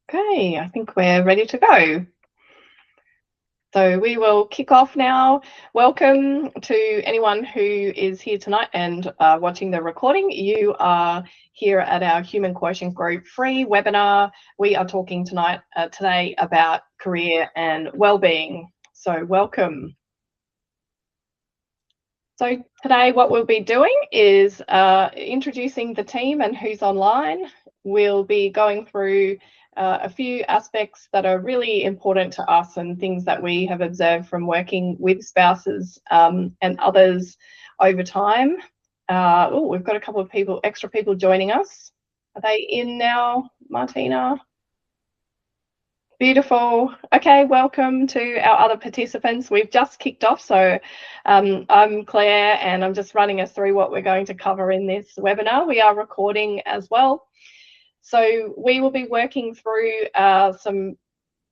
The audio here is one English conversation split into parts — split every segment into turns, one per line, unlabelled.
Okay, I think we're ready to go. So we will kick off now. Welcome to anyone who is here tonight and watching the recording. You are here at our Human Quotient Group free webinar. We are talking today about career and wellbeing. So welcome. So today what we'll be doing is introducing the team and who's online. We'll be going through a few aspects that are really important to us and things that we have observed from working with spouses and others over time. We've got a couple of extra people joining us. Are they in now, Martina? Beautiful. Okay, welcome to our other participants. We've just kicked off, so I'm Claire and I'm just running us through what we're going to cover in this webinar. We are recording as well. So we will be working through some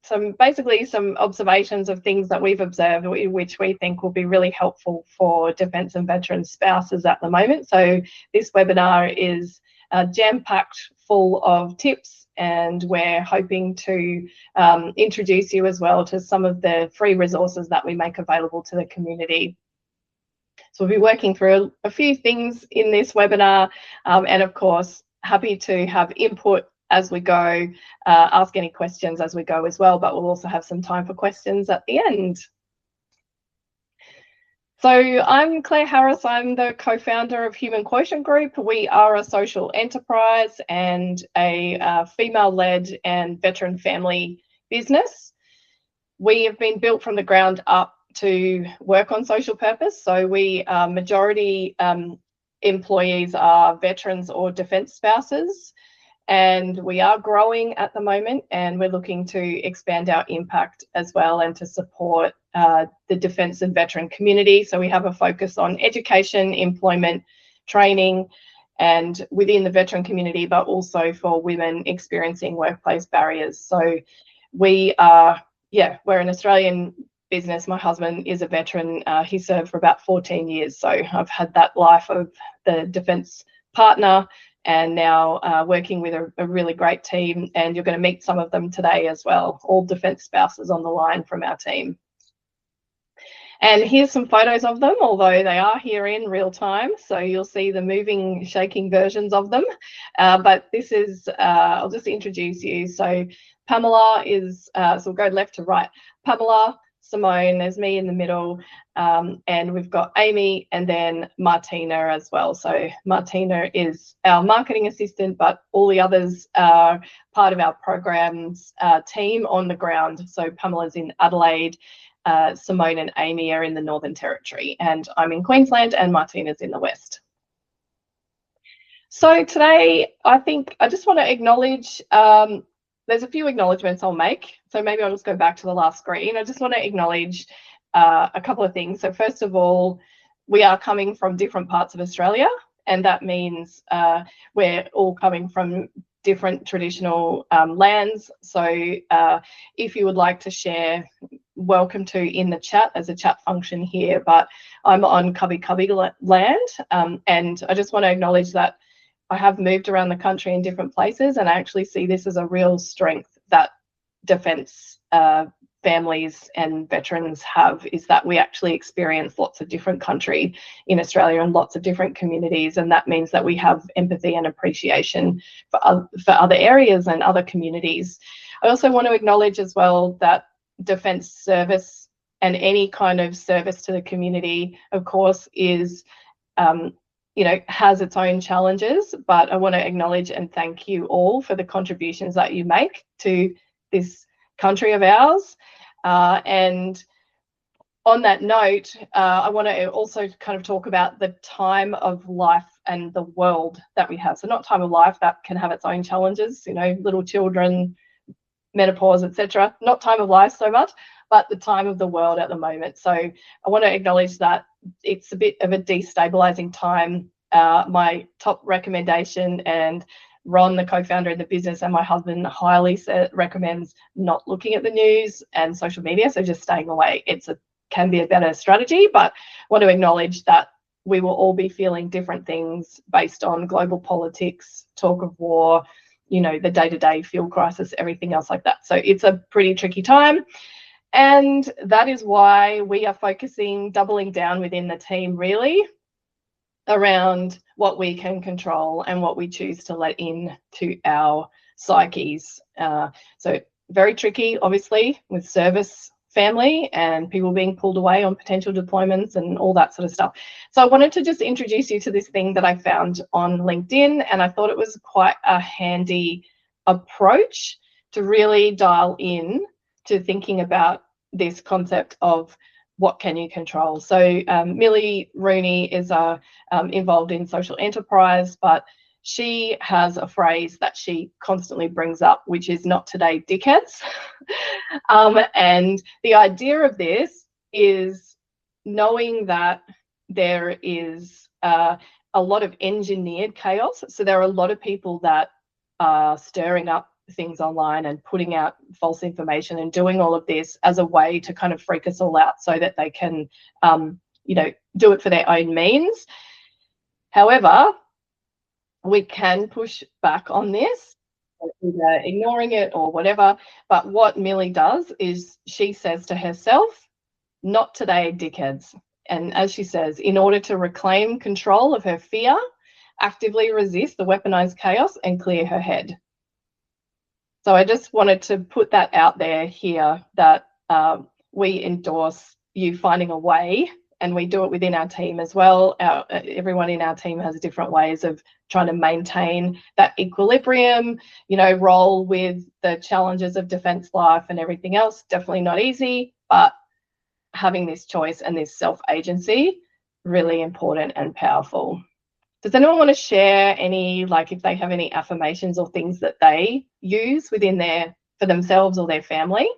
observations of things that we've observed, which we think will be really helpful for Defence and Veteran spouses at the moment. So this webinar is jam-packed full of tips, and we're hoping to introduce you as well to some of the free resources that we make available to the community. So we'll be working through a few things in this webinar, and of course, happy to have input as we go, ask any questions as we go as well, but we'll also have some time for questions at the end. So I'm Claire Harris. I'm the co-founder of Human Quotient Group. We are a social enterprise and a female-led and veteran family business. We have been built from the ground up to work on social purpose. So we majority employees are veterans or defence spouses. And we are growing at the moment, and we're looking to expand our impact as well and to support the defence and veteran community. So we have a focus on education, employment, training, and within the veteran community, but also for women experiencing workplace barriers. So we're an Australian business. My husband is a veteran. He served for about 14 years. So I've had that life of the defence partner, and now working with a really great team, and you're going to meet some of them today as well, all defence spouses on the line from our team. And here's some photos of them, although they are here in real time, so you'll see the moving, shaking versions of them. But this is, I'll just introduce you. So Pamela is, so we'll go left to right. Pamela, Simone, there's me in the middle, and we've got Amy and then Martina as well. So Martina is our marketing assistant, but all the others are part of our programs team on the ground. So Pamela's in Adelaide, Simone and Amy are in the Northern Territory, and I'm in Queensland and Martina's in the West. So today, I think I just want to acknowledge, there's a few acknowledgements I'll make. So maybe I'll just go back to the last screen. I just want to acknowledge a couple of things. So first of all, we are coming from different parts of Australia, and that means we're all coming from different traditional lands. So if you would like to share, welcome to in the chat. There's a chat function here, but I'm on Cubby land, and I just want to acknowledge that I have moved around the country in different places, and I actually see this as a real strength that defence families and veterans have, is that we actually experience lots of different country in Australia and lots of different communities, and that means that we have empathy and appreciation for other areas and other communities. I also want to acknowledge as well that defence service and any kind of service to the community, of course, is has its own challenges, but I want to acknowledge and thank you all for the contributions that you make to this country of ours. And on that note, I want to also kind of talk about the time of life and the world that we have. So not time of life, that can have its own challenges, little children, menopause, etc. Not time of life so much, but the time of the world at the moment. So I want to acknowledge that it's a bit of a destabilizing time. My top recommendation, and Ron, the co-founder of the business, and my husband highly recommends not looking at the news and social media, so just staying away. Can be a better strategy, but I want to acknowledge that we will all be feeling different things based on global politics, talk of war, you know, the day-to-day fuel crisis, everything else like that. So it's a pretty tricky time. And that is why we are focusing, doubling down within the team really around what we can control and what we choose to let in to our psyches. So very tricky, obviously, with service family and people being pulled away on potential deployments and all that sort of stuff. So I wanted to just introduce you to this thing that I found on LinkedIn, and I thought it was quite a handy approach to really dial in to thinking about this concept of what can you control. So Millie Rooney is involved in social enterprise, but she has a phrase that she constantly brings up, which is "not today, dickheads." And the idea of this is knowing that there is a lot of engineered chaos. So there are a lot of people that are stirring up things online and putting out false information and doing all of this as a way to kind of freak us all out so that they can, you know, do it for their own means. However, we can push back on this, either ignoring it or whatever. But what Millie does is she says to herself, "Not today, dickheads." And as she says, in order to reclaim control of her fear, actively resist the weaponized chaos and clear her head. So I just wanted to put that out there here, that we endorse you finding a way, and we do it within our team as well. Everyone in our team has different ways of trying to maintain that equilibrium, you know, roll with the challenges of defence life and everything else. Definitely not easy, but having this choice and this self-agency, really important and powerful. Does anyone want to share any, like if they have any affirmations or things that they use within for themselves or their family?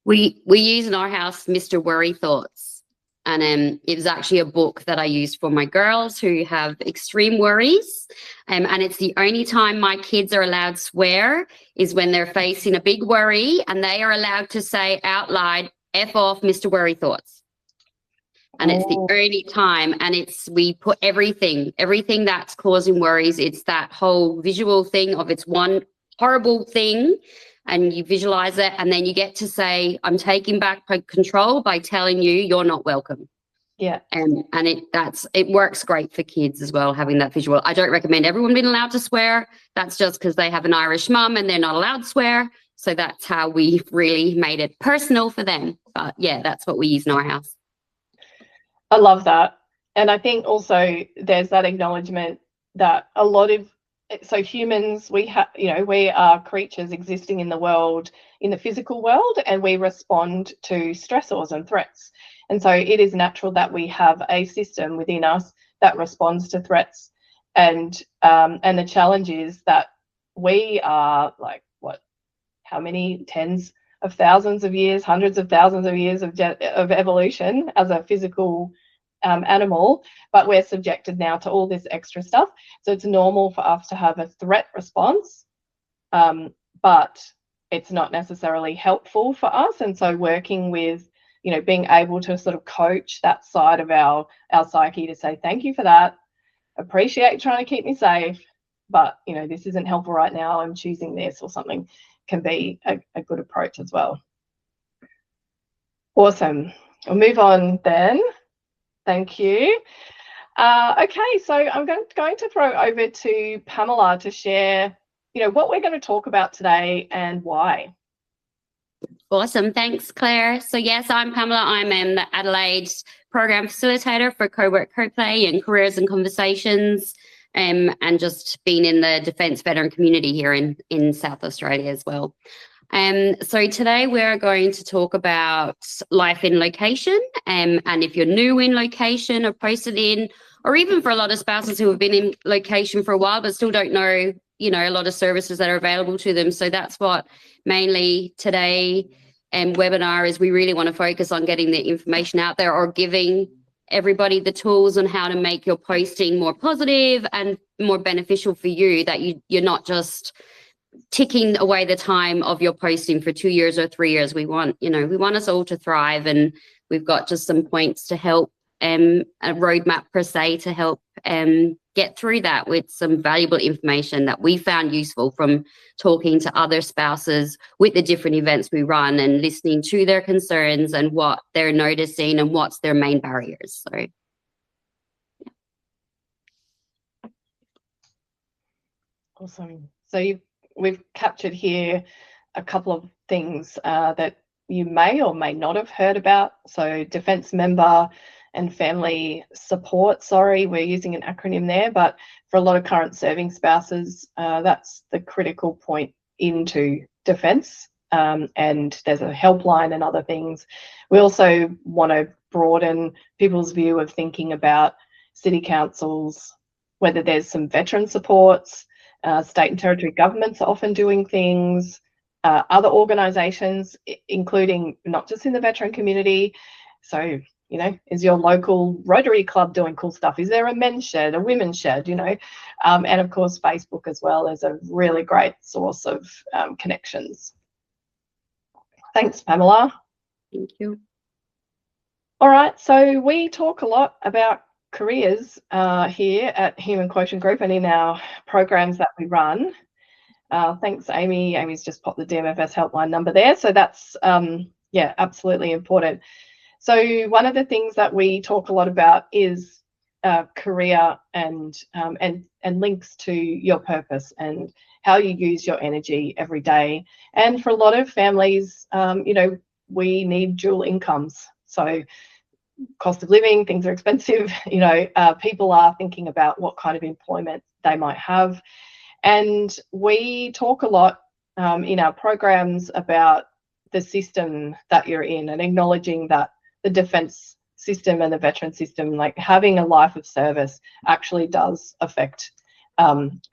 We use in our house Mr. Worry Thoughts, and it was actually a book that I used for my girls who have extreme worries, and it's the only time my kids are allowed to swear is when they're facing a big worry, and they are allowed to say out loud, "F off, Mr. Worry Thoughts." And it's the only time, and we put everything that's causing worries, it's that whole visual thing of it's one horrible thing, and you visualize it, and then you get to say, "I'm taking back control by telling you you're not welcome."
Yeah.
And it works great for kids as well, having that visual. I don't recommend everyone being allowed to swear. That's just because they have an Irish mum and they're not allowed to swear. So that's how we really made it personal for them. But yeah, that's what we use in our house.
I love that. And I think also there's that acknowledgement that a lot of, so humans, we are creatures existing in the world, in the physical world, and we respond to stressors and threats. And so it is natural that we have a system within us that responds to threats. And the challenge is that we are like, how many tens of thousands of years, hundreds of thousands of years of evolution as a physical animal, but we're subjected now to all this extra stuff. So it's normal for us to have a threat response, but it's not necessarily helpful for us. And so working with, you know, being able to sort of coach that side of our psyche to say, "Thank you for that. Appreciate trying to keep me safe, but, you know, this isn't helpful right now. I'm choosing this," or something, can be a good approach as well. Awesome. We'll move on then. Thank you. Okay, so I'm going to throw over to Pamela to share, you know, what we're going to talk about today and why.
Awesome. Thanks, Claire. So yes, I'm Pamela. I'm the Adelaide program facilitator for Co-work, Co-play and Careers and Conversations, and just been in the Defence veteran community here in South Australia as well. So today we're going to talk about life in location, and if you're new in location or posted in, or even for a lot of spouses who have been in location for a while but still don't know, you know, a lot of services that are available to them. So that's what mainly today webinar is. We really want to focus on getting the information out there, or giving everybody the tools on how to make your posting more positive and more beneficial for you, that you're not just ticking away the time of your posting for 2 years or 3 years. We want us all to thrive, and we've got just some points to help, a roadmap per se, to help get through that with some valuable information that we found useful from talking to other spouses with the different events we run and listening to their concerns and what they're noticing and what's their main barriers. So
Awesome. So we've captured here a couple of things that you may or may not have heard about. So defence member and family support. Sorry, we're using an acronym there, but for a lot of current serving spouses, that's the critical point into defence. And there's a helpline and other things. We also want to broaden people's view of thinking about city councils, whether there's some veteran supports. State and territory governments are often doing things, other organisations, including not just in the veteran community. So, you know, is your local Rotary Club doing cool stuff? Is there a men's shed, a women's shed, you know? And of course, Facebook as well is a really great source of connections. Thanks, Pamela.
thank you.
All right, so we talk a lot about careers here at Human Quotient Group and in our programs that we run. Thanks, Amy. Amy's just popped the DMFS helpline number there. So that's, yeah, absolutely important. So one of the things that we talk a lot about is career and links to your purpose and how you use your energy every day. And for a lot of families, you know, we need dual incomes. So cost of living, things are expensive, you know, people are thinking about what kind of employment they might have. And we talk a lot in our programs about the system that you're in and acknowledging that the defence system and the veteran system, like having a life of service actually does affect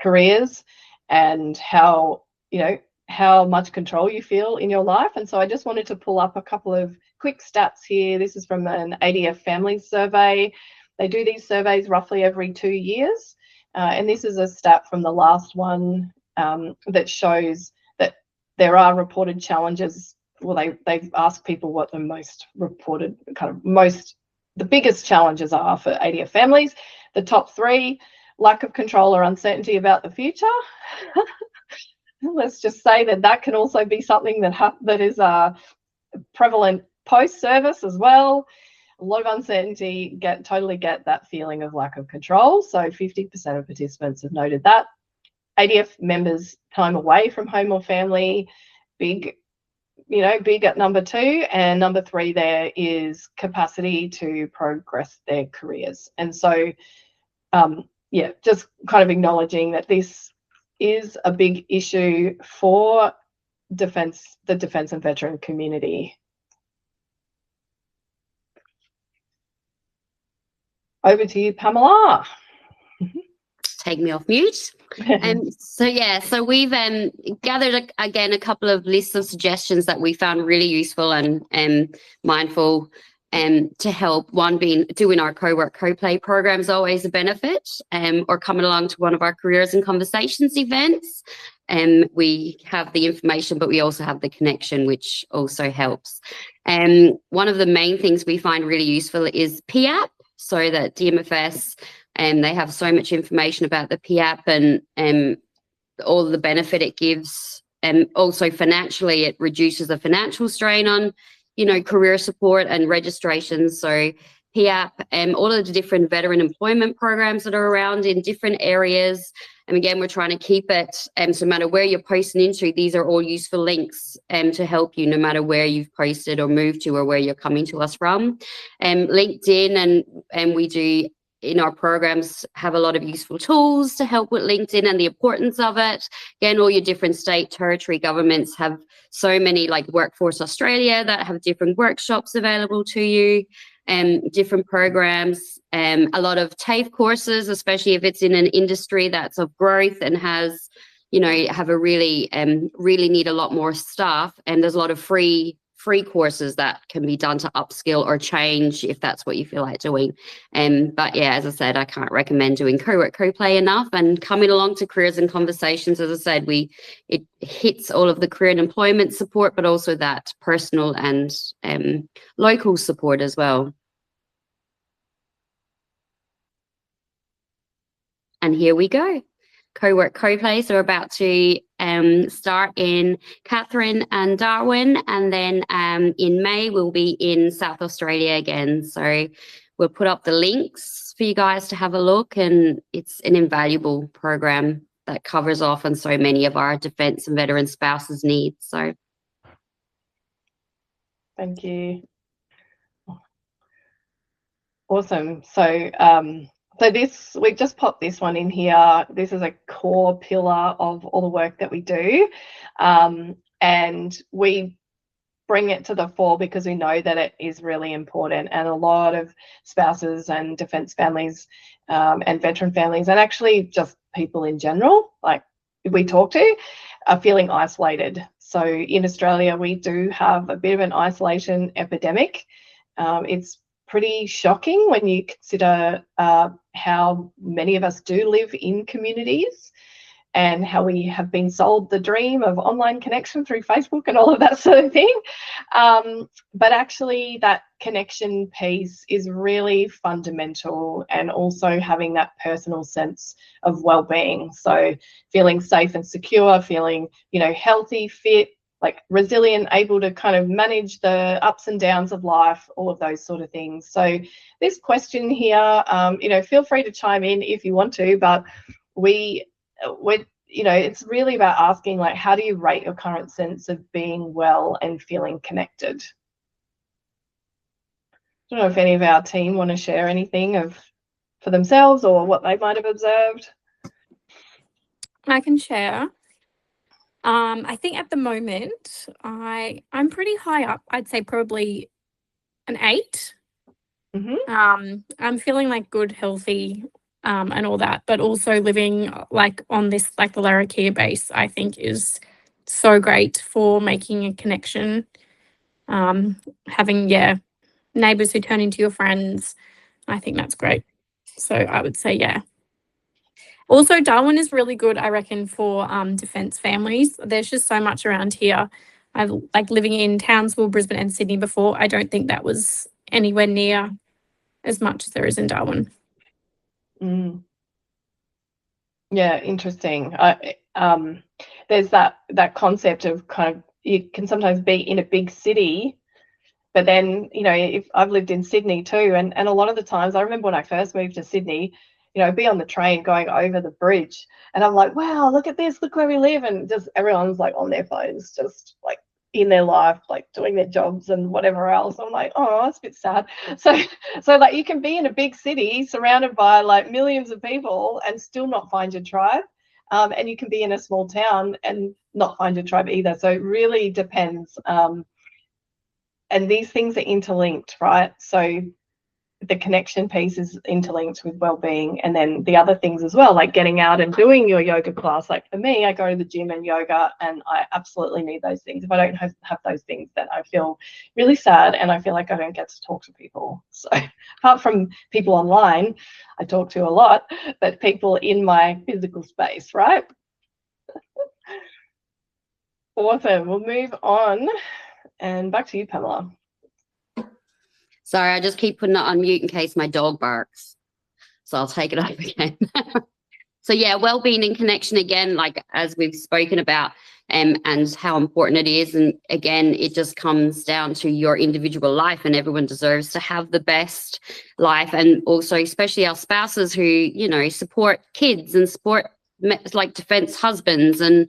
careers and how, you know, how much control you feel in your life. And so I just wanted to pull up a couple of quick stats here. This is from an ADF Families survey. They do these surveys roughly every 2 years. And this is a stat from the last one that shows that there are reported challenges. Well, they've asked people what the most reported, the biggest challenges are for ADF families. The top 3, lack of control or uncertainty about the future. Let's just say that can also be something that is prevalent post-service as well. A lot of uncertainty, totally get that feeling of lack of control. So 50% of participants have noted that. ADF members' time away from home or family, big at number 2. And number 3 there is capacity to progress their careers. And so, yeah, just kind of acknowledging that this is a big issue for the defence and veteran community. Over to you, Pamela.
Take me off mute. So we've gathered again a couple of lists of suggestions that we found really useful and mindful to help. One being doing our co-work co-play program is always a benefit, or coming along to one of our careers and conversations events. We have the information, but we also have the connection, which also helps. One of the main things we find really useful is PAP, so that DMFS, they have so much information about the PAP and all the benefit it gives. And also financially, it reduces the financial strain on, you know, career support and registrations. So PAP and all of the different veteran employment programs that are around in different areas. And again, we're trying to keep it, so no matter where you're posting into, these are all useful links to help you no matter where you've posted or moved to or where you're coming to us from. LinkedIn, and we do in our programs have a lot of useful tools to help with LinkedIn and the importance of it. Again, all your different state, territory governments have so many, like Workforce Australia, that have different workshops available to you. Different programs, a lot of TAFE courses, especially if it's in an industry that's of growth and has, you know, have a really need a lot more staff. And there's a lot of free courses that can be done to upskill or change if that's what you feel like doing. But yeah, as I said, I can't recommend doing co-work co-play enough, and coming along to careers and conversations. As I said, it hits all of the career and employment support, but also that personal and local support as well. And here we go. Co-work, co-plays are about to start in Catherine and Darwin, and then in May we'll be in South Australia again. So we'll put up the links for you guys to have a look, and it's an invaluable program that covers off on so many of our defence and veteran spouses' needs. So
thank you. Awesome. So so this, we've just popped this one in here. This is a core pillar of all the work that we do, and we bring it to the fore because we know that it is really important, and a lot of spouses and defence families and veteran families, and actually just people in general, like we talk to, are feeling isolated. So in Australia, we do have a bit of an isolation epidemic. It's pretty shocking when you consider how many of us do live in communities, and how we have been sold the dream of online connection through Facebook and all of that sort of thing. But actually that connection piece is really fundamental, and also having that personal sense of well-being. So feeling safe and secure, feeling, you know, healthy, fit, like resilient, able to kind of manage the ups and downs of life, all of those sort of things. So this question here, you know, feel free to chime in if you want to, but we're, you know, it's really about asking, like, how do you rate your current sense of being well and feeling connected? I don't know if any of our team want to share anything for themselves or what they might have observed.
I can share. I think at the moment I'm pretty high up. I'd say probably an 8.
Mm-hmm.
I'm feeling like good, healthy, and all that, but also living like on this, like the Larrakia base, I think is so great for making a connection. Having neighbours who turn into your friends, I think that's great. So I would say Also, Darwin is really good, I reckon, for defence families. There's just so much around here. I've like living in Townsville, Brisbane and Sydney before. I don't think that was anywhere near as much as there is in Darwin.
Mm. Yeah, interesting. There's that concept of kind of, you can sometimes be in a big city, but then, you know, if I've lived in Sydney too, and a lot of the times, I remember when I first moved to Sydney, you know, be on the train going over the bridge, and I'm like, wow, look at this, look where we live, and just everyone's like on their phones, just like in their life, like doing their jobs and whatever else. I'm like, oh, that's a bit sad. So like, you can be in a big city surrounded by like millions of people and still not find your tribe, and you can be in a small town and not find your tribe either. So it really depends, and these things are interlinked, right? So the connection piece is interlinked with well-being, and then the other things as well, like getting out and doing your yoga class. Like for me, I go to the gym and yoga, and I absolutely need those things. If I don't have those things, then I feel really sad, and I feel like I don't get to talk to people. So apart from people online I talk to a lot, but people in my physical space, right? Awesome. We'll move on, and back to you, Pamela.
Sorry, I just keep putting it on mute in case my dog barks. So I'll take it up again. So yeah, well-being and connection again, like as we've spoken about, and how important it is. And again, it just comes down to your individual life, and everyone deserves to have the best life. And also, especially our spouses who, you know, support kids and support like defense husbands and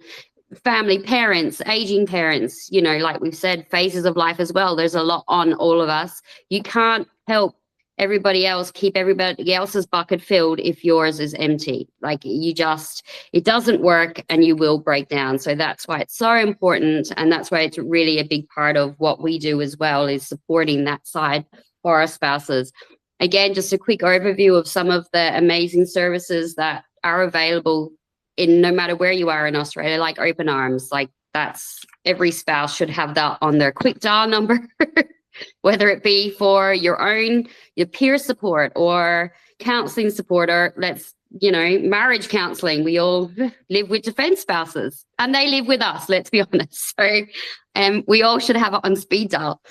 family, parents, aging parents, you know, like we've said, phases of life as well. There's a lot on all of us. You can't help everybody else, keep everybody else's bucket filled if yours is empty. Like it doesn't work, and you will break down. So that's why it's so important, and that's why it's really a big part of what we do as well, is supporting that side for our spouses. Again, just a quick overview of some of the amazing services that are available in no matter where you are in Australia, like Open Arms. Like that's, every spouse should have that on their quick dial number, whether it be for your peer support or counselling support, or marriage counselling. We all live with defence spouses and they live with us, let's be honest. So we all should have it on speed dial.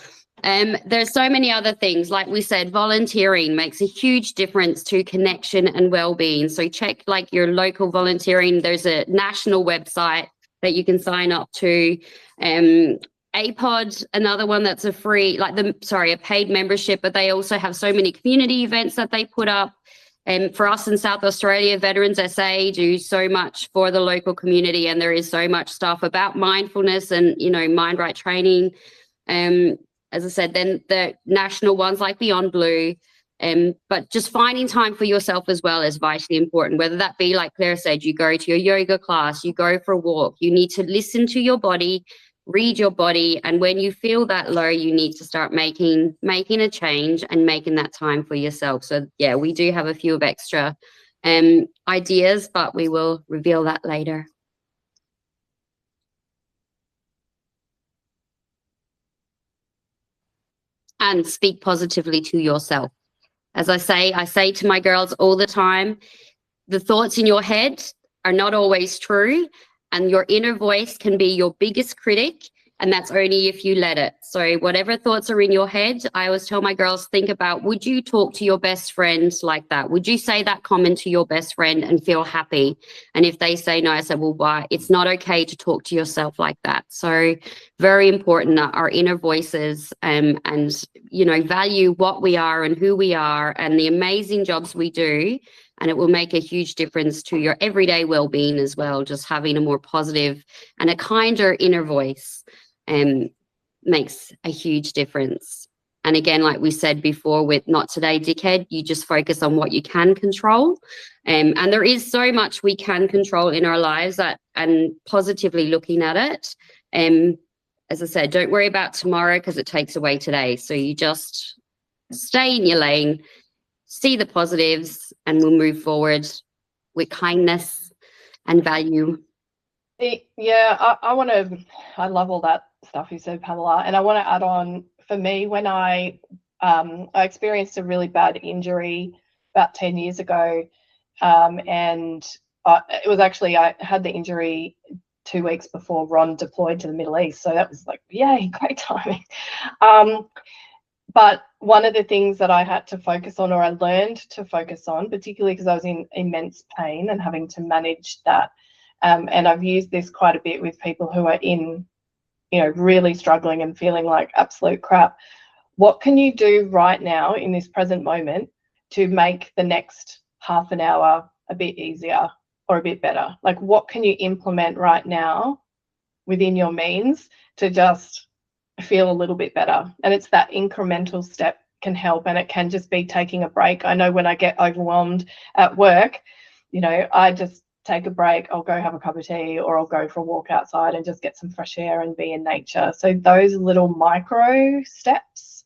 There's so many other things. Like we said, volunteering makes a huge difference to connection and well-being. So check like your local volunteering. There's a national website that you can sign up to. APOD, another one that's a free, a paid membership, but they also have so many community events that they put up. And for us in South Australia, Veterans SA do so much for the local community, and there is so much stuff about mindfulness and, you know, mind right training. As I said, then the national ones like Beyond Blue, but just finding time for yourself as well is vitally important, whether that be, like Claire said, you go to your yoga class, you go for a walk, you need to listen to your body, read your body, and when you feel that low, you need to start making a change and making that time for yourself. So yeah, we do have a few of extra ideas, but we will reveal that later. And speak positively to yourself. As I say to my girls all the time, the thoughts in your head are not always true, and your inner voice can be your biggest critic, and that's only if you let it. So whatever thoughts are in your head, I always tell my girls, think about, would you talk to your best friend like that? Would you say that comment to your best friend and feel happy? And if they say no, I say, well, why? It's not okay to talk to yourself like that. So very important that our inner voices and, you know, value what we are and who we are and the amazing jobs we do. And it will make a huge difference to your everyday well-being as well. Just having a more positive and a kinder inner voice makes a huge difference. And again, like we said before with Not Today, Dickhead, you just focus on what you can control. And there is so much we can control in our lives and positively looking at it. As I said, don't worry about tomorrow because it takes away today. So you just stay in your lane, see the positives, and we'll move forward with kindness and value.
Yeah, I love all that stuff you said, Pamela, and I want to add on, for me, when I experienced a really bad injury about 10 years ago, and it was actually, I had the injury 2 weeks before Ron deployed to the Middle East, so that was like, yay, great timing. But one of the things that I had to focus on, or I learned to focus on, particularly because I was in immense pain and having to manage that, and I've used this quite a bit with people who are in, you know, really struggling and feeling like absolute crap. What can you do right now in this present moment to make the next half an hour a bit easier or a bit better? Like, what can you implement right now within your means to just feel a little bit better? And it's that incremental step can help, and it can just be taking a break. I know when I get overwhelmed at work, you know, I just take a break, I'll go have a cup of tea, or I'll go for a walk outside and just get some fresh air and be in nature. So those little micro steps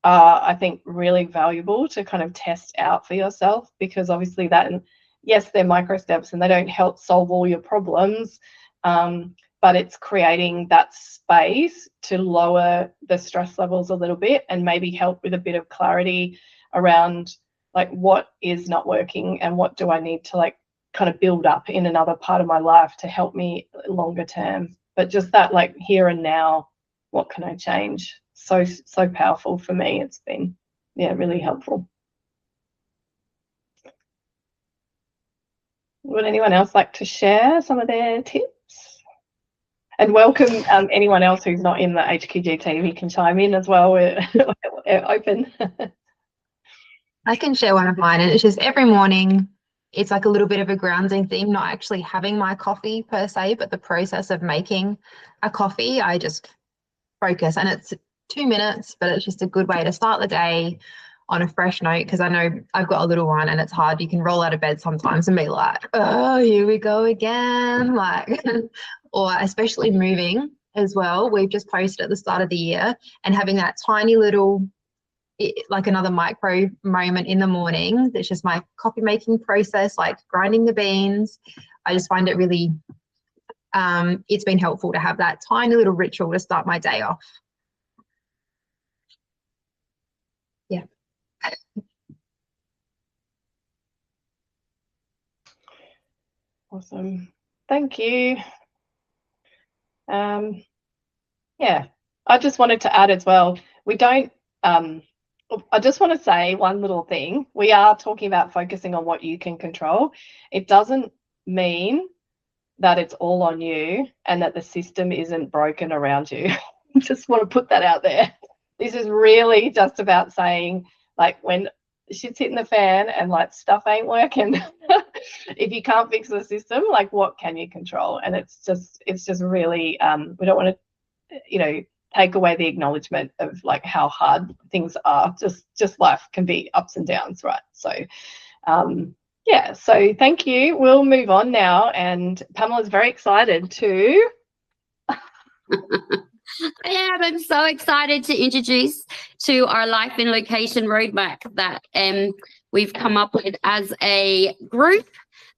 are, I think, really valuable to kind of test out for yourself, because obviously that, and yes, they're micro steps and they don't help solve all your problems, but it's creating that space to lower the stress levels a little bit and maybe help with a bit of clarity around like what is not working and what do I need to like kind of build up in another part of my life to help me longer term. But just that like here and now, what can I change? So powerful for me. It's been, yeah, really helpful. Would anyone else like to share some of their tips? And welcome anyone else who's not in the HQG team, you can chime in as well. We're open.
I can share one of mine, and it's just every morning it's like a little bit of a grounding theme, not actually having my coffee per se, but the process of making a coffee. I just focus, and it's 2 minutes, but it's just a good way to start the day on a fresh note, because I know I've got a little one and it's hard. You can roll out of bed sometimes and be like, oh, here we go again, like, or especially moving as well. We've just posted at the start of the year, and having that tiny little, like another micro moment in the morning, it's just my coffee making process, like grinding the beans. I just find it really, it's been helpful to have that tiny little ritual to start my day off. Yeah.
Awesome. Thank you. Yeah, I just wanted to add as well, we don't, I just want to say one little thing. We are talking about focusing on what you can control. It doesn't mean that it's all on you and that the system isn't broken around you. Just want to put that out there. This is really just about saying, like, when shit's hitting the fan and like stuff ain't working, if you can't fix the system, like, what can you control? And it's just really, we don't want to, you know, take away the acknowledgement of like how hard things are. Just life can be ups and downs, right? So yeah, so thank you. We'll move on now, and Pamela's very excited to
I'm so excited to introduce to our Life in Location roadmap that we've come up with as a group,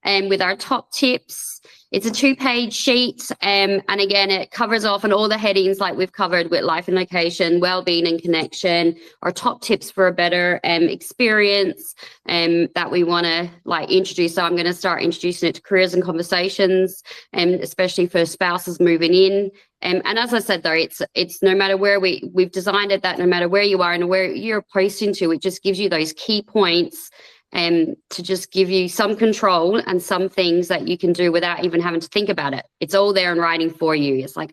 and with our top tips. It's a 2-page sheet, and again, it covers off on all the headings like we've covered with life and location, well-being and connection, our top tips for a better experience that we want to like introduce. So I'm going to start introducing it to careers and conversations, especially for spouses moving in. And as I said, though, it's no matter where we've designed it that no matter where you are and where you're posting to, it just gives you those key points to just give you some control and some things that you can do without even having to think about it. It's all there in writing for you. It's like,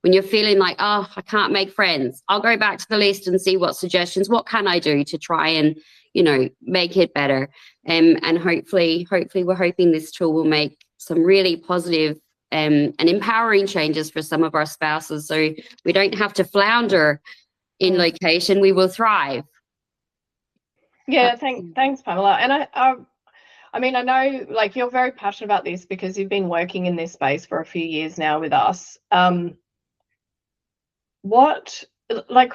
when you're feeling like, I can't make friends, I'll go back to the list and see what suggestions, what can I do to try and, you know, make it better. And hopefully we're hoping this tool will make some really positive and empowering changes for some of our spouses. So we don't have to flounder in location, we will thrive.
Yeah, thanks, Pamela. And I mean, I know like you're very passionate about this because you've been working in this space for a few years now with us. What, like,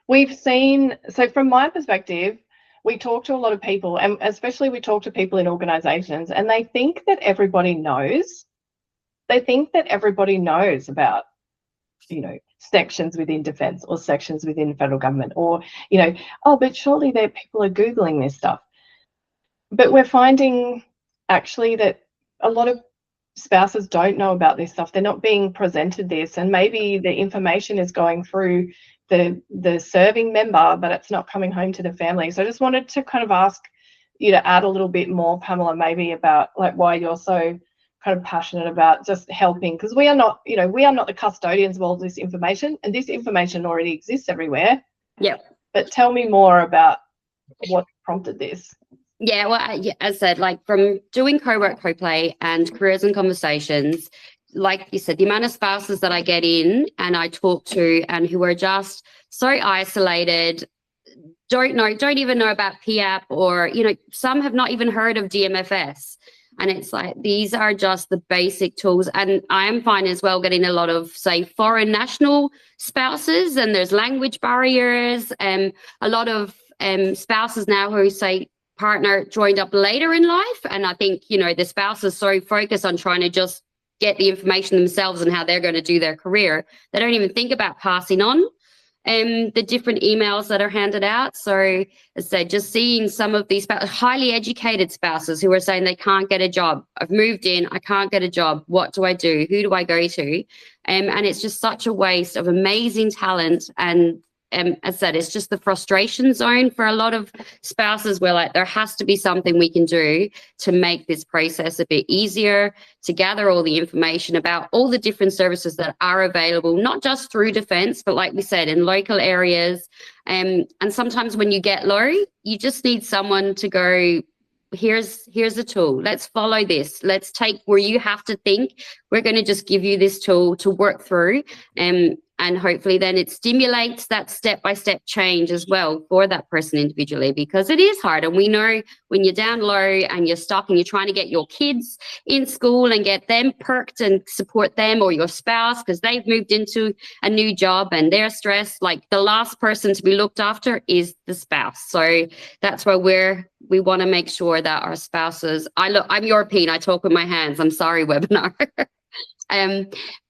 we've seen, so from my perspective, we talk to a lot of people, and especially we talk to people in organizations, and they think that everybody knows. They think that everybody knows about, you know, sections within defence or sections within federal government, or, you know, but surely there people are Googling this stuff. But we're finding actually that a lot of spouses don't know about this stuff. They're not being presented this, and maybe the information is going through the serving member, but it's not coming home to the family. So I just wanted to kind of ask you to add a little bit more, Pamela, maybe about like why you're so kind of passionate about just helping, because we are not, you know, we are not the custodians of all this information, and this information already exists everywhere.
Yeah.
But tell me more about what prompted this.
Yeah, well, as I said, like from doing co-work, co-play and careers and conversations, like you said, the amount of spouses that I get in and I talk to and who are just so isolated, don't even know about PAP, or, you know, some have not even heard of DMFS. And it's like, these are just the basic tools. And I am finding as well getting a lot of, say, foreign national spouses, and there's language barriers, and a lot of spouses now who say partner joined up later in life. And I think, you know, the spouse is so focused on trying to just get the information themselves and how they're going to do their career, they don't even think about passing on the different emails that are handed out. So as I said, just seeing some of these highly educated spouses who are saying they can't get a job. I've moved in, I can't get a job. What do I do? Who do I go to? And it's just such a waste of amazing talent. And as I said, it's just the frustration zone for a lot of spouses where like there has to be something we can do to make this process a bit easier, to gather all the information about all the different services that are available, not just through defence, but like we said, in local areas. And sometimes when you get low, you just need someone to go, here's a tool, let's follow this, let's take where you have to think, we're going to just give you this tool to work through. And hopefully then it stimulates that step-by-step change as well for that person individually, because it is hard. And we know when you're down low and you're stuck and you're trying to get your kids in school and get them perked and support them, or your spouse because they've moved into a new job and they're stressed, like the last person to be looked after is the spouse. So that's why we want to make sure that our spouses, I'm European, I talk with my hands, I'm sorry, webinar.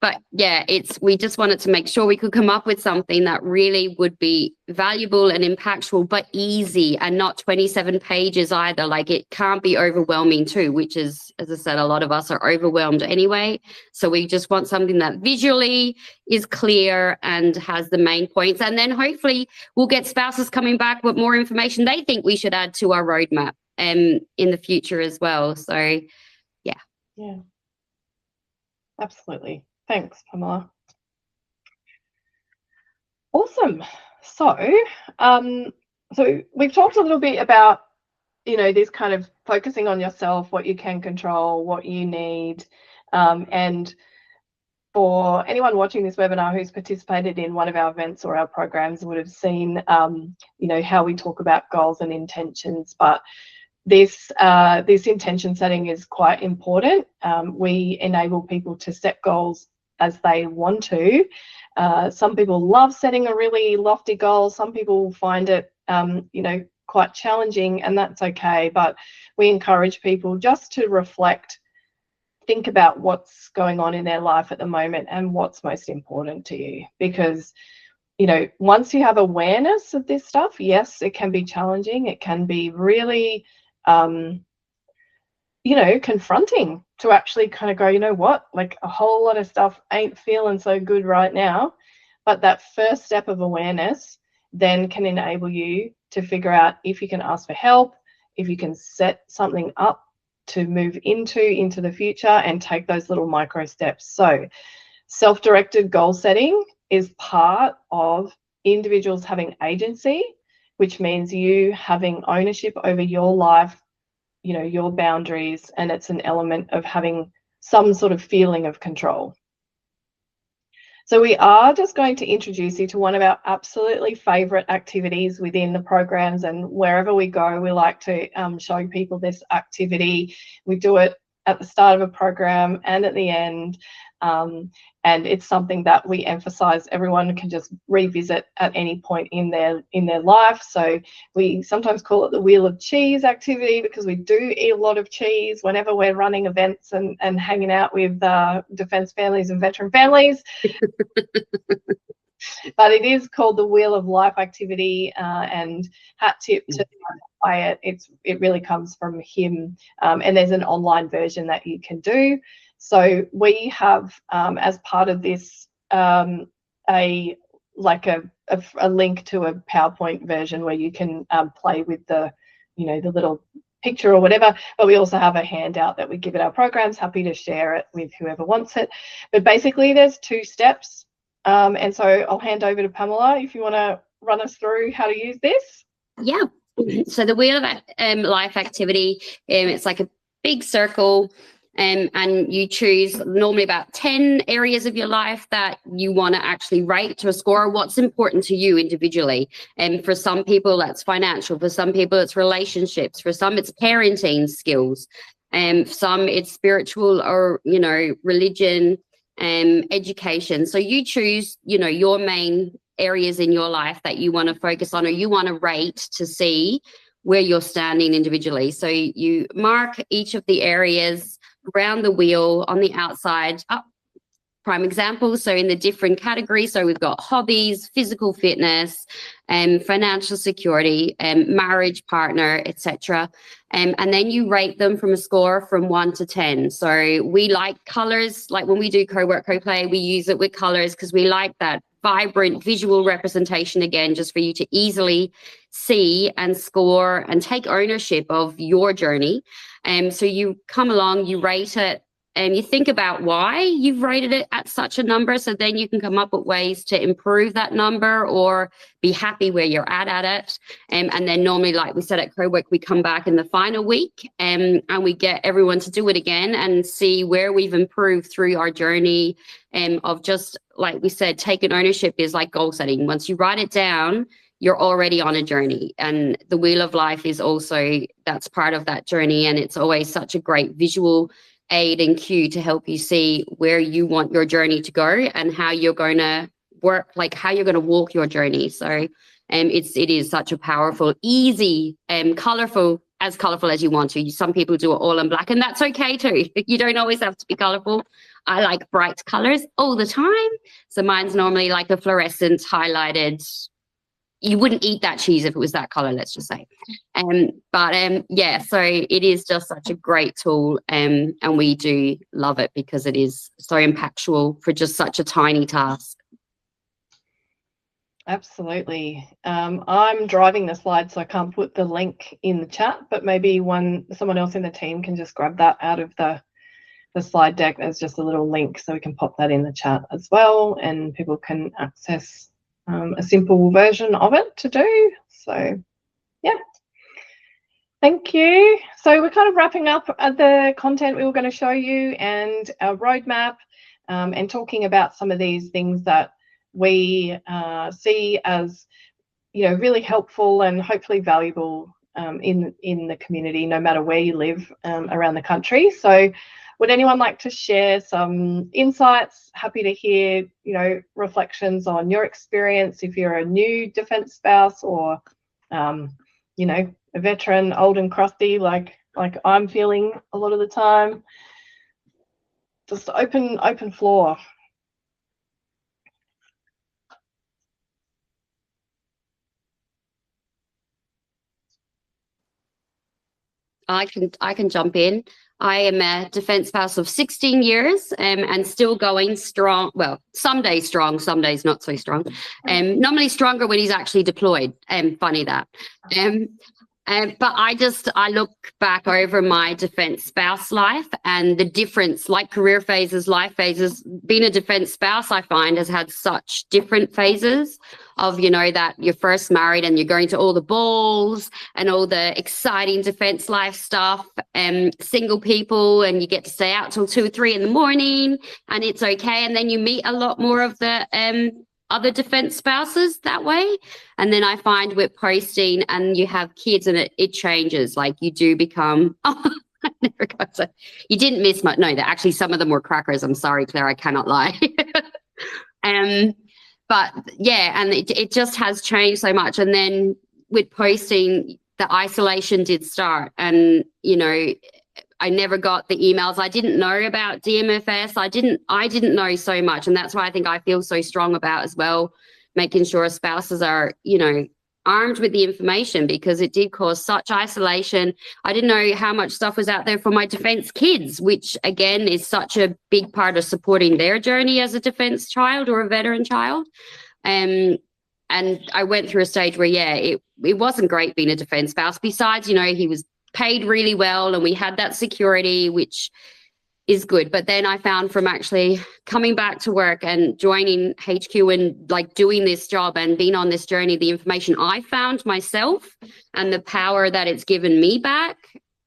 But yeah, we just wanted to make sure we could come up with something that really would be valuable and impactful, but easy, and not 27 pages either. Like, it can't be overwhelming too, which is, as I said, a lot of us are overwhelmed anyway. So we just want something that visually is clear and has the main points. And then hopefully we'll get spouses coming back with more information they think we should add to our roadmap in the future as well. So
Yeah, absolutely. Thanks, Pamela. Awesome. So, so we've talked a little bit about, this kind of focusing on yourself, what you can control, what you need, and for anyone watching this webinar who's participated in one of our events or our programs would have seen, how we talk about goals and intentions, but this intention setting is quite important. We enable people to set goals as they want to. Some people love setting a really lofty goal. Some people find it, quite challenging, and that's okay. But we encourage people just to reflect, think about what's going on in their life at the moment and what's most important to you. Because, once you have awareness of this stuff, yes, it can be challenging. It can be really confronting to actually kind of go, what, like a whole lot of stuff ain't feeling so good right now. But that first step of awareness then can enable you to figure out if you can ask for help, if you can set something up to move into the future and take those little micro steps. So self-directed goal setting is part of individuals having agency, which means you having ownership over your life, your boundaries, and it's an element of having some sort of feeling of control. So we are just going to introduce you to one of our absolutely favourite activities within the programs, and wherever we go, we like to show people this activity. We do it at the start of a program and at the end. And it's something that we emphasize everyone can just revisit at any point in their life. So we sometimes call it the Wheel of Cheese activity, because we do eat a lot of cheese whenever we're running events and hanging out with defence families and veteran families. But it is called the Wheel of Life activity, and hat tip to play it. It really comes from him, and there's an online version that you can do. So we have, as part of this, a link to a PowerPoint version where you can play with the little picture or whatever. But we also have a handout that we give at our programs. Happy to share it with whoever wants it. But basically, there's 2 steps, and so I'll hand over to Pamela if you want to run us through how to use this.
Yeah. So the Wheel of Life activity, it's like a big circle. And you choose normally about 10 areas of your life that you want to actually rate to a score, what's important to you individually. And for some people, that's financial. For some people, it's relationships. For some, it's parenting skills. And for some, it's spiritual or, religion and education. So you choose, your main areas in your life that you want to focus on or you want to rate to see where you're standing individually. So you mark each of the areas around the wheel on the outside. Prime example, so in the different categories, so we've got hobbies, physical fitness, financial security, marriage, partner, etc. And then you rate them from a score from 1 to 10. So we like colors, like when we do co-work, co-play, we use it with colors because we like that vibrant visual representation, again, just for you to easily see and score and take ownership of your journey. So you come along, you rate it, and you think about why you've rated it at such a number. So then you can come up with ways to improve that number or be happy where you're at it. And then normally, like we said at co-work, we come back in the final week and we get everyone to do it again and see where we've improved through our journey of just, like we said, taking ownership is like goal setting. Once you write it down, you're already on a journey, and the Wheel of Life is also, that's part of that journey. And it's always such a great visual aid and cue to help you see where you want your journey to go and how you're going to work, like how you're going to walk your journey. So it is such a powerful, easy, colorful as you want to. Some people do it all in black, and that's okay too. You don't always have to be colorful. I like bright colors all the time. So mine's normally like a fluorescent highlighted. You wouldn't eat that cheese if it was that color, let's just say. Yeah, so it is just such a great tool, and we do love it because it is so impactful for just such a tiny task.
Absolutely. I'm driving the slide, so I can't put the link in the chat, but maybe someone else in the team can just grab that out of the slide deck. There's just a little link, so we can pop that in the chat as well, and people can access a simple version of it to do. So yeah, thank you. So we're kind of wrapping up the content we were going to show you and our roadmap, and talking about some of these things that we see as, you know, really helpful and hopefully valuable in the community, no matter where you live around the country. So would anyone like to share some insights? Happy to hear, you know, reflections on your experience if you're a new defence spouse, or, you know, a veteran, old and crusty, like I'm feeling a lot of the time. Just open floor.
I can jump in. I am a defence spouse of 16 years and still going strong. Well, some days strong, some days not so strong. Normally stronger when he's actually deployed. Funny that. But I look back over my defence spouse life and the difference, like career phases, life phases. Being a defence spouse, I find, has had such different phases of, you know, that you're first married and you're going to all the balls and all the exciting defence life stuff, and single people, and you get to stay out till 2 or 3 in the morning and it's okay. And then you meet a lot more of the other defence spouses that way. And then I find with posting and you have kids and it changes. Like you do become, you didn't miss much. No, actually some of them were crackers. I'm sorry, Claire, I cannot lie. But yeah, and it just has changed so much. And then with posting, the isolation did start, and, you know, I never got the emails. I didn't know about DMFS. I didn't know so much. And that's why I think I feel so strong about as well, making sure spouses are, you know, armed with the information, because it did cause such isolation. I didn't know how much stuff was out there for my defence kids, which again is such a big part of supporting their journey as a defence child or a veteran child. And I went through a stage where, yeah, it wasn't great being a defence spouse. Besides, you know, he was paid really well and we had that security, which is good. But then I found from actually coming back to work and joining HQ and like doing this job and being on this journey, the information I found myself and the power that it's given me back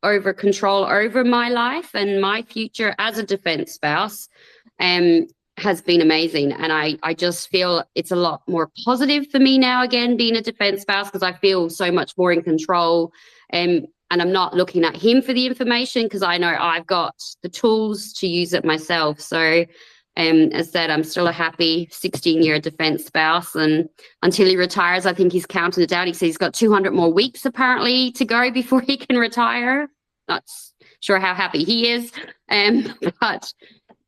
over control over my life and my future as a defence spouse has been amazing. And I just feel it's a lot more positive for me now, again, being a defence spouse, because I feel so much more in control. And I'm not looking at him for the information, because I know I've got the tools to use it myself. So as I said, I'm still a happy 16-year defence spouse. And until he retires, I think he's counting it down. He says he's got 200 more weeks apparently to go before he can retire. Not sure how happy he is. But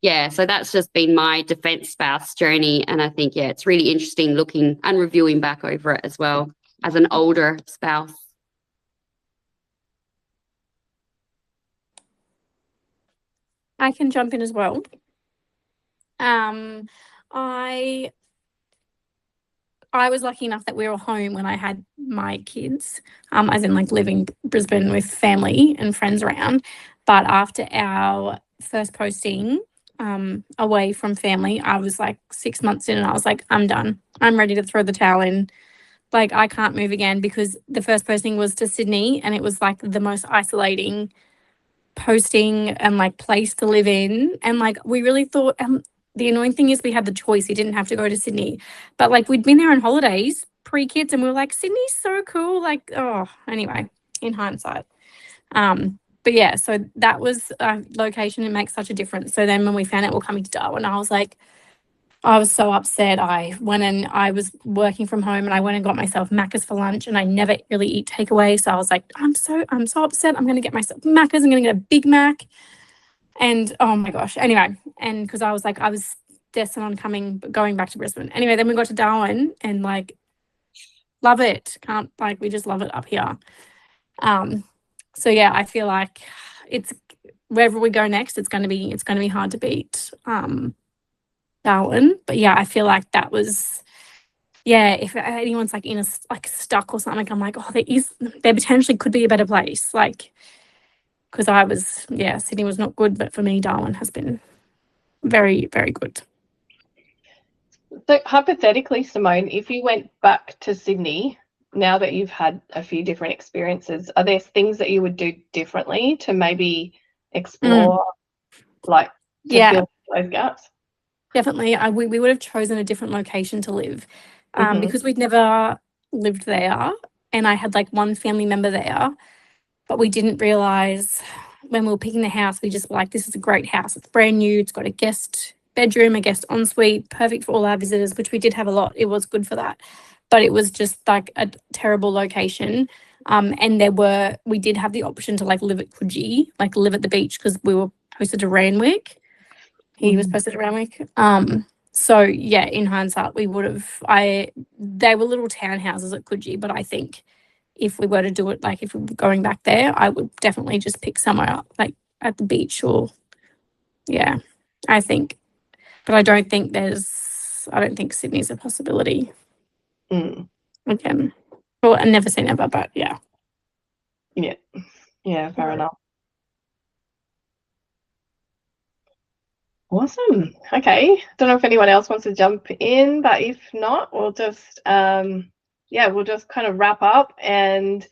yeah, so that's just been my defence spouse journey. And I think, yeah, it's really interesting looking and reviewing back over it as well as an older spouse.
I can jump in as well. I was lucky enough that we were home when I had my kids, as in like living Brisbane with family and friends around. But after our first posting away from family, I was like 6 months in and I was like, I'm done. I'm ready to throw the towel in. Like, I can't move again, because the first posting was to Sydney and it was like the most isolating posting and like place to live in. And like we really thought, the annoying thing is we had the choice. We didn't have to go to Sydney, but like we'd been there on holidays pre-kids and we were like, Sydney's so cool. Like, oh, anyway, in hindsight. But yeah, so that was location. It makes such a difference. So then when we found out we're coming to Darwin, I was so upset. I went and I was working from home and I went and got myself Macca's for lunch, and I never really eat takeaway. So I was like, I'm so upset. I'm going to get myself Macca's. I'm going to get a Big Mac. And oh my gosh, anyway, and because I was destined on going back to Brisbane. Anyway, then we got to Darwin and like love it. We just love it up here. So yeah, I feel like it's wherever we go next, it's gonna be hard to beat Darwin. But yeah, I feel like that was, yeah, if anyone's like in a stuck or something, I'm like, oh, there potentially could be a better place. Like, because Sydney was not good, but for me, Darwin has been very, very good.
So hypothetically, Simone, if you went back to Sydney, now that you've had a few different experiences, are there things that you would do differently to maybe explore, like to fill those gaps?
Definitely. We would have chosen a different location to live because we'd never lived there, and I had like one family member there, but we didn't realise when we were picking the house, we just were like, this is a great house. It's brand new. It's got a guest bedroom, a guest ensuite, perfect for all our visitors, which we did have a lot. It was good for that. But it was just like a terrible location. And we did have the option to like live at Coogee, like live at the beach, because we were posted to Randwick. He was posted to Randwick. So yeah, in hindsight, they were little townhouses at Coogee, but I think if we were to do it, like if we were going back there, I would definitely just pick somewhere up, like at the beach or, yeah, I think. But I don't think Sydney's a possibility. Again. Well, I never say never, but yeah.
Yeah, fair enough. Awesome. Okay. Don't know if anyone else wants to jump in, but if not, we'll just we'll just kind of wrap up and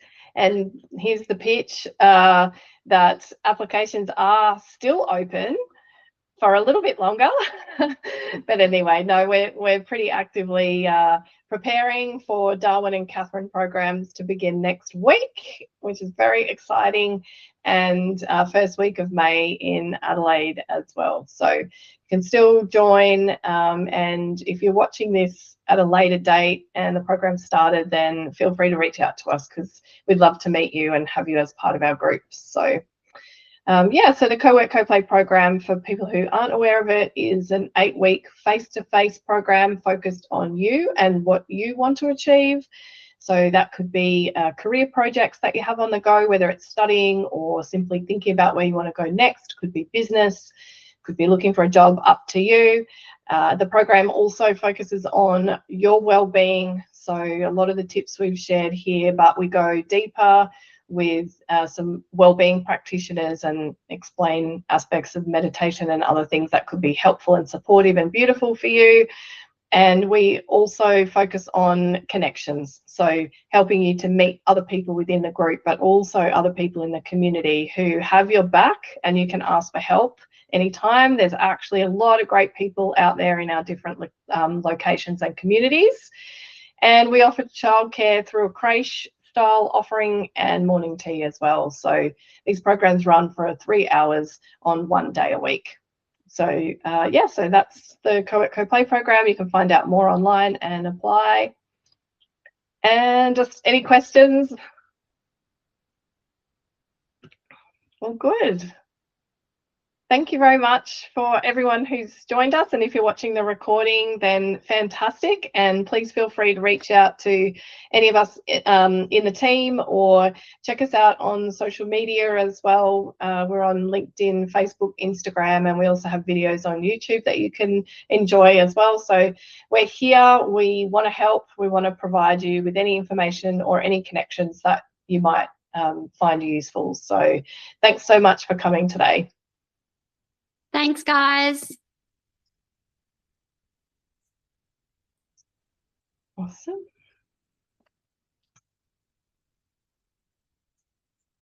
here's the pitch that applications are still open for a little bit longer. But anyway, no, we're pretty actively preparing for Darwin and Catherine programs to begin next week, which is very exciting, and first week of May in Adelaide as well. So you can still join, and if you're watching this at a later date and the program started, then feel free to reach out to us because we'd love to meet you and have you as part of our group. So so the Co-work Co-play program, for people who aren't aware of it, is an 8-week face-to-face program focused on you and what you want to achieve. So that could be career projects that you have on the go, whether it's studying or simply thinking about where you want to go next. Could be business, could be looking for a job, up to you. The program also focuses on your well-being. So a lot of the tips we've shared here, but we go deeper with some wellbeing practitioners and explain aspects of meditation and other things that could be helpful and supportive and beautiful for you. And we also focus on connections, so helping you to meet other people within the group, but also other people in the community who have your back, and you can ask for help anytime. There's actually a lot of great people out there in our different locations and communities. And we offer childcare through a creche style offering and morning tea as well. So these programs run for 3 hours on 1 day a week. So so that's the Co-work Co-play program. You can find out more online and apply. And just any questions? Well, good. Thank you very much for everyone who's joined us. And if you're watching the recording, then fantastic. And please feel free to reach out to any of us in the team, or check us out on social media as well. We're on LinkedIn, Facebook, Instagram, and we also have videos on YouTube that you can enjoy as well. So we're here. We want to help. We want to provide you with any information or any connections that you might find useful. So thanks so much for coming today.
Thanks, guys.
Awesome.